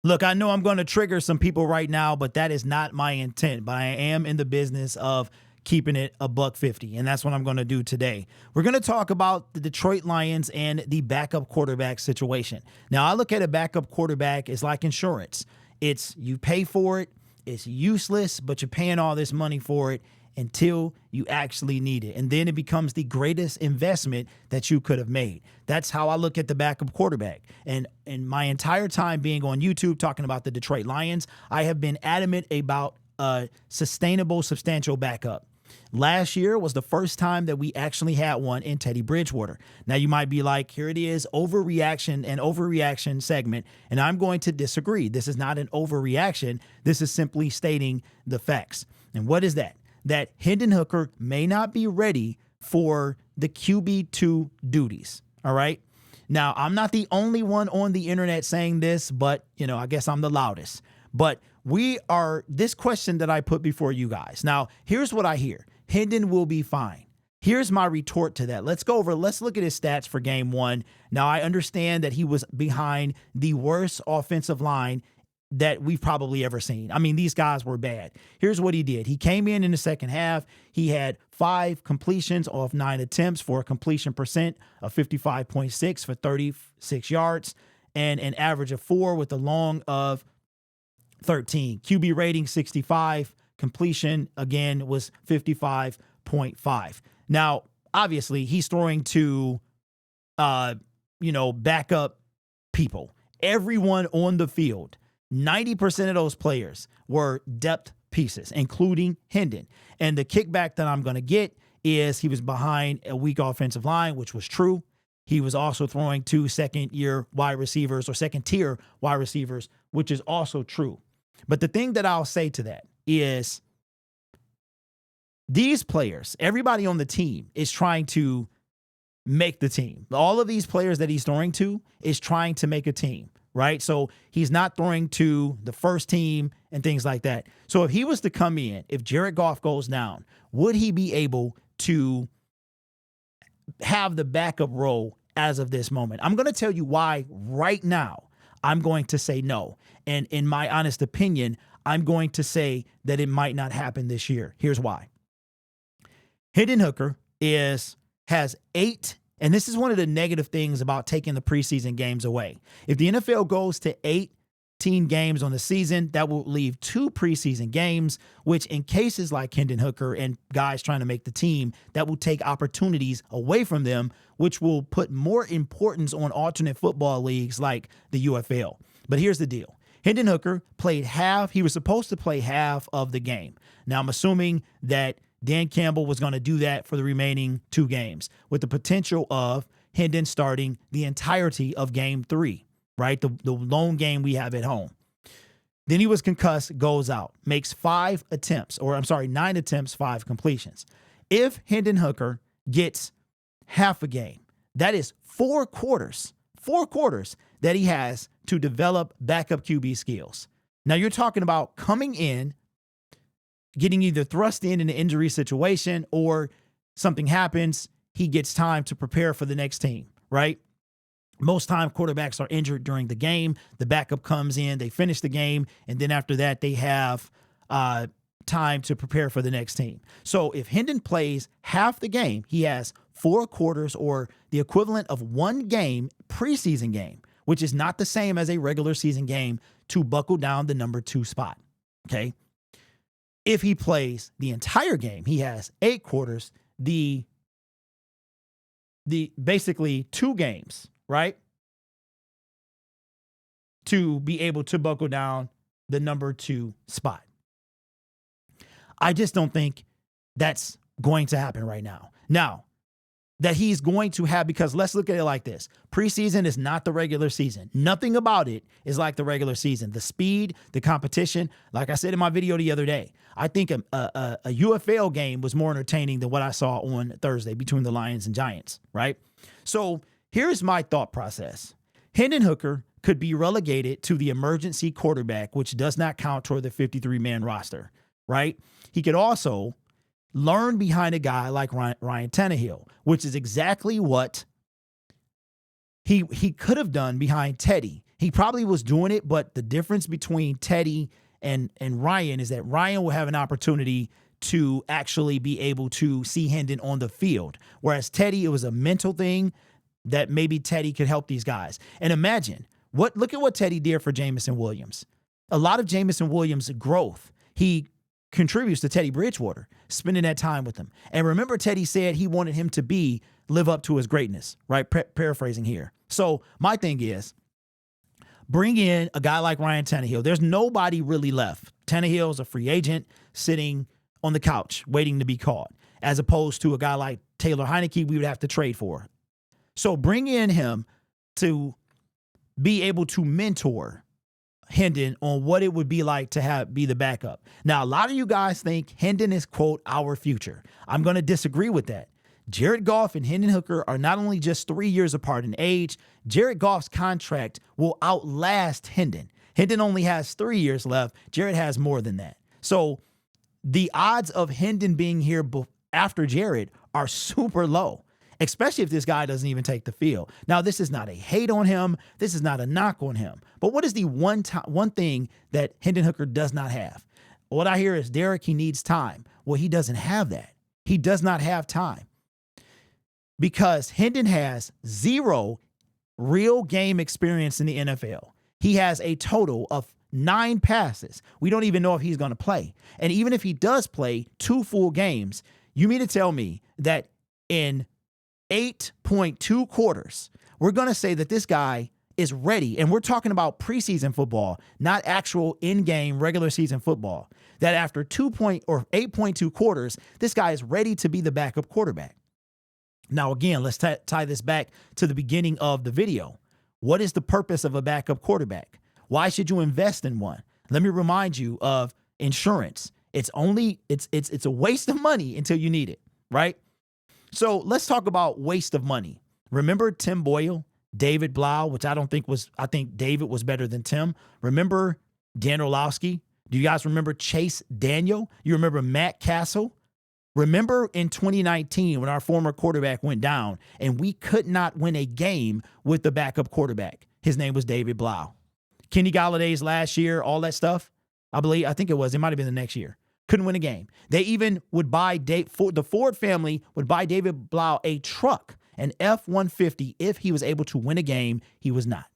Look, I know I'm going to trigger some people right now, but that is not my intent. But I am in the business of keeping it a $150, and that's what I'm going to do today. We're going to talk about the Detroit Lions and the backup quarterback situation. Now, I look at a backup quarterback as like insurance. It's you pay for it, it's useless, but you're paying all this money for it until you actually need it. And then it becomes the greatest investment that you could have made. That's how I look at the backup quarterback. And in my entire time being on YouTube talking about the Detroit Lions, I have been adamant about a sustainable, substantial backup. Last year was the first time that we actually had one in Teddy Bridgewater. Now you might be like, here it is, overreaction segment. And I'm going to disagree. This is not an overreaction. This is simply stating the facts. And what is that? That Hendon Hooker may not be ready for the QB2 duties. All right. Now, I'm not the only one on the internet saying this, but, I guess I'm the loudest. But this question that I put before you guys. Now, here's what I hear. Hendon will be fine. Here's my retort to that. Let's look at his stats for game one. Now, I understand that he was behind the worst offensive line that we've probably ever seen. I mean, these guys were bad. Here's what he did. He came in the second half. He had 5 completions off 9 attempts for a completion percent of 55.6 for 36 yards and an average of 4 with a long of 13. QB rating 65. Completion, again, was 55.5. Now, obviously, he's throwing to, backup people. Everyone on the field. 90% of those players were depth pieces, including Hendon. And the kickback that I'm going to get is he was behind a weak offensive line, which was true. He was also throwing to second-tier wide receivers, which is also true. But the thing that I'll say to that is these players, everybody on the team is trying to make the team. All of these players that he's throwing to is trying to make a team. Right? So he's not throwing to the first team and things like that. So if he was to come in, if Jared Goff goes down, would he be able to have the backup role as of this moment? I'm going to tell you why right now I'm going to say no. And in my honest opinion, I'm going to say that it might not happen this year. Here's why. Hendon Hooker has 8. And this is one of the negative things about taking the preseason games away. If the NFL goes to 18 games on the season, that will leave 2 preseason games, which in cases like Hendon Hooker and guys trying to make the team, that will take opportunities away from them, which will put more importance on alternate football leagues like the UFL. But here's the deal. Hendon Hooker played half. He was supposed to play half of the game. Now, I'm assuming that Dan Campbell was going to do that for the remaining 2 games with the potential of Hendon starting the entirety of game 3, right? The lone game we have at home. Then he was concussed, goes out, makes 9 attempts, 5 completions. If Hendon Hooker gets half a game, that is 4 quarters that he has to develop backup QB skills. Now you're talking about coming in, getting either thrust in an injury situation or something happens, he gets time to prepare for the next team, right? Most time quarterbacks are injured during the game. The backup comes in, they finish the game, and then after that they have time to prepare for the next team. So if Hendon plays half the game, he has 4 quarters or the equivalent of 1 game, preseason game, which is not the same as a regular season game, to buckle down the number 2 spot, okay? If he plays the entire game, he has 8 quarters, the basically 2 games, right? To be able to buckle down the number 2 spot. I just don't think that's going to happen right now. Now, that he's going to have, because let's look at it like this. Preseason is not the regular season. Nothing about it is like the regular season. The speed, the competition, like I said in my video the other day, I think a UFL game was more entertaining than what I saw on Thursday between the Lions and Giants, right? So here's my thought process. Hendon Hooker could be relegated to the emergency quarterback, which does not count toward the 53-man roster, right? He could also learn behind a guy like Ryan Tannehill, which is exactly what he could have done behind Teddy. He probably was doing it, but the difference between Teddy and Ryan is that Ryan will have an opportunity to actually be able to see Hendon on the field. Whereas Teddy, it was a mental thing that maybe Teddy could help these guys. And imagine, look at what Teddy did for Jameson Williams. A lot of Jameson Williams' growth, he contributes to Teddy Bridgewater, spending that time with him. And remember, Teddy said he wanted him to live up to his greatness, right? Paraphrasing here. So my thing is, bring in a guy like Ryan Tannehill. There's nobody really left. Tannehill's a free agent sitting on the couch waiting to be caught, as opposed to a guy like Taylor Heineke we would have to trade for. So bring in him to be able to mentor Hendon on what it would be like to be the backup. Now, a lot of you guys think Hendon is, quote, our future. I'm going to disagree with that. Jared Goff and Hendon Hooker are not only just 3 years apart in age, Jared Goff's contract will outlast Hendon. Hendon only has 3 years left. Jared has more than that. So the odds of Hendon being here after Jared are super low, especially if this guy doesn't even take the field. Now, this is not a hate on him. This is not a knock on him. But what is the one thing that Hendon Hooker does not have? What I hear is, Derek, he needs time. Well, he doesn't have that. He does not have time because Hendon has 0 real game experience in the NFL. He has a total of 9 passes. We don't even know if he's going to play. And even if he does play 2 full games, you mean to tell me that in 8.2 quarters, we're going to say that this guy is ready. And we're talking about preseason football, not actual in-game regular season football. That after 8.2 quarters, this guy is ready to be the backup quarterback. Now, again, let's tie this back to the beginning of the video. What is the purpose of a backup quarterback? Why should you invest in one? Let me remind you of insurance. It's a waste of money until you need it, right? So let's talk about waste of money. Remember Tim Boyle, David Blau, which I think David was better than Tim. Remember Dan Orlowski? Do you guys remember Chase Daniel? You remember Matt Castle? Remember in 2019 when our former quarterback went down and we could not win a game with the backup quarterback? His name was David Blau. Kenny Galladay's last year, all that stuff, it might have been the next year. Couldn't win a game. They even would buy, the Ford family would buy David Blau a truck, an F-150, if he was able to win a game. He was not.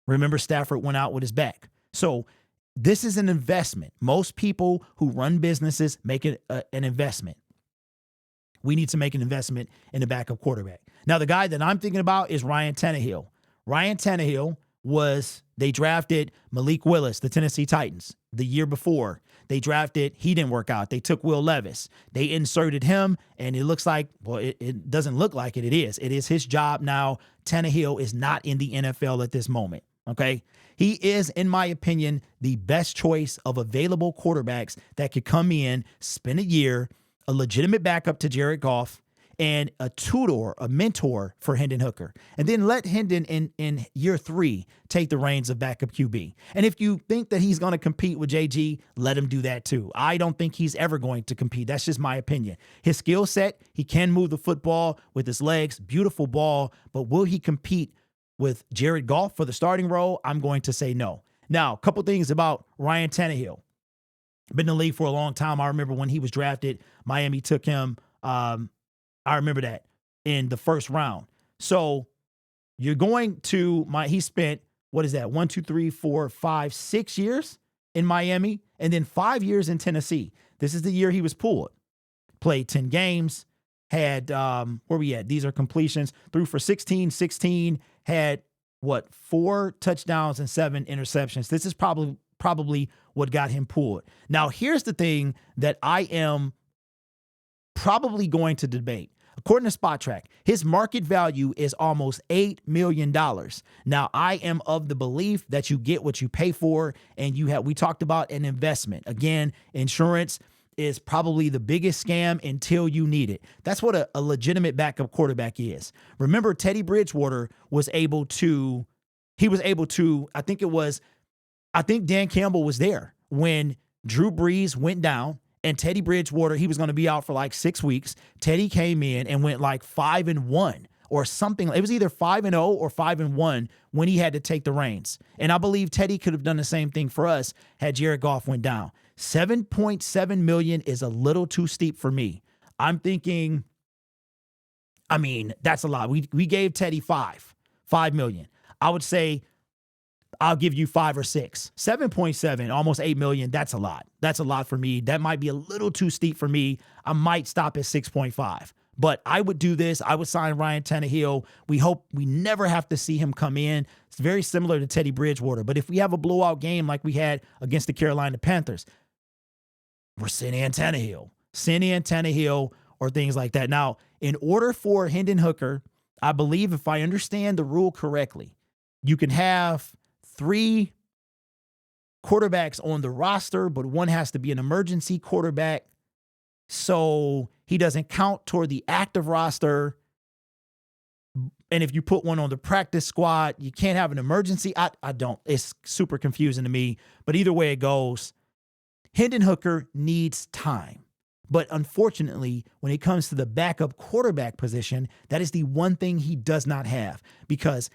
Remember, Stafford went out with his back. So this is an investment. Most people who run businesses make it an investment. We need to make an investment in a backup quarterback. Now, the guy that I'm thinking about is Ryan Tannehill. Ryan Tannehill they drafted Malik Willis, the Tennessee Titans, the year before. He didn't work out. They took Will Levis. They inserted him, and it looks like, it doesn't look like it. It is. It is his job now. Tannehill is not in the NFL at this moment, okay? He is, in my opinion, the best choice of available quarterbacks that could come in, spend a year, a legitimate backup to Jared Goff, and a tutor, a mentor for Hendon Hooker. And then let Hendon in year 3 take the reins of backup QB. And if you think that he's going to compete with JG, let him do that too. I don't think he's ever going to compete. That's just my opinion. His skill set, he can move the football with his legs, beautiful ball, but will he compete with Jared Goff for the starting role? I'm going to say no. Now, a couple things about Ryan Tannehill. Been in the league for a long time. I remember when he was drafted, Miami took him, I remember that, in the first round. So you're going to he spent, 6 years in Miami and then 5 years in Tennessee. This is the year he was pulled. Played 10 games, had, where we at? These are completions. Threw for 16, had 4 touchdowns and 7 interceptions. This is probably what got him pulled. Now, here's the thing that I am probably going to debate. According to Spot Track, his market value is almost $8 million. Now, I am of the belief that you get what you pay for, and we talked about an investment. Again, insurance is probably the biggest scam until you need it. That's what a legitimate backup quarterback is. Remember, Teddy Bridgewater was able to, I think Dan Campbell was there when Drew Brees went down. And Teddy Bridgewater, he was going to be out for like 6 weeks. Teddy came in and went like 5-1 or something. It was either 5-0 or 5-1 when he had to take the reins. And I believe Teddy could have done the same thing for us had Jared Goff went down. $7.7 million is a little too steep for me. I'm thinking, I mean, that's a lot. We gave Teddy $5 million. I would say I'll give you 5 or 6. 7.7, almost 8 million. That's a lot. That's a lot for me. That might be a little too steep for me. I might stop at 6.5. But I would do this. I would sign Ryan Tannehill. We hope we never have to see him come in. It's very similar to Teddy Bridgewater. But if we have a blowout game like we had against the Carolina Panthers, we're sending in Tannehill or things like that. Now, in order for Hendon Hooker, I believe if I understand the rule correctly, you can have 3 quarterbacks on the roster, but one has to be an emergency quarterback. So he doesn't count toward the active roster. And if you put one on the practice squad, you can't have an emergency. I don't. It's super confusing to me. But either way it goes, Hendon Hooker needs time. But unfortunately, when it comes to the backup quarterback position, that is the one thing he does not have, because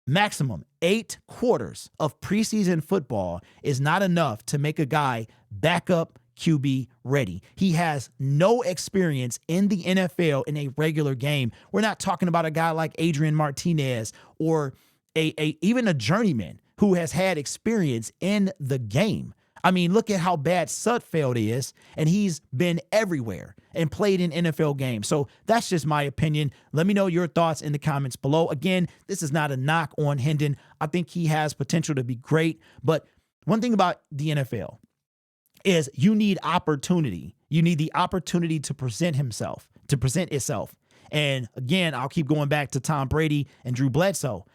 maximum 8 quarters of preseason football is not enough to make a guy backup QB ready. He has no experience in the NFL in a regular game. We're not talking about a guy like Adrian Martinez or even a journeyman who has had experience in the game. I mean, look at how bad Sudfeld is, and he's been everywhere and played in NFL games. So that's just my opinion. Let me know your thoughts in the comments below. Again, this is not a knock on Hendon. I think he has potential to be great. But one thing about the NFL is you need opportunity. You need the opportunity to present itself. And again, I'll keep going back to Tom Brady and Drew Bledsoe.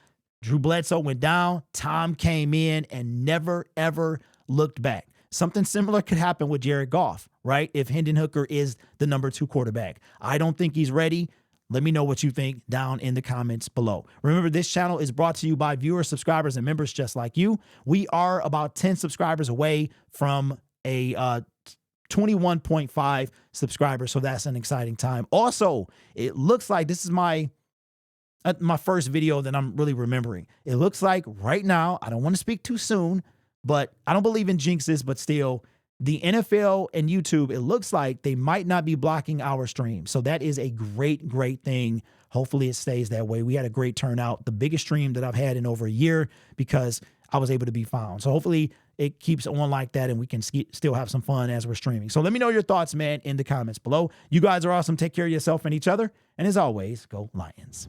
Drew Bledsoe went down. Tom came in and never, ever looked back. Something similar could happen with Jared Goff, right? If Hendon Hooker is the number 2 quarterback. I don't think he's ready. Let me know what you think down in the comments below. Remember, this channel is brought to you by viewers, subscribers, and members just like you. We are about 10 subscribers away from a 21.5 subscribers, so that's an exciting time. Also, it looks like this is my first video that I'm really remembering. It looks like right now, I don't want to speak too soon, but I don't believe in jinxes, but still, the NFL and YouTube, it looks like they might not be blocking our stream. So that is a great, great thing. Hopefully it stays that way. We had a great turnout, the biggest stream that I've had in over a year, because I was able to be found. So hopefully it keeps on like that and we can still have some fun as we're streaming. So let me know your thoughts, man, in the comments below. You guys are awesome. Take care of yourself and each other. And as always, go Lions.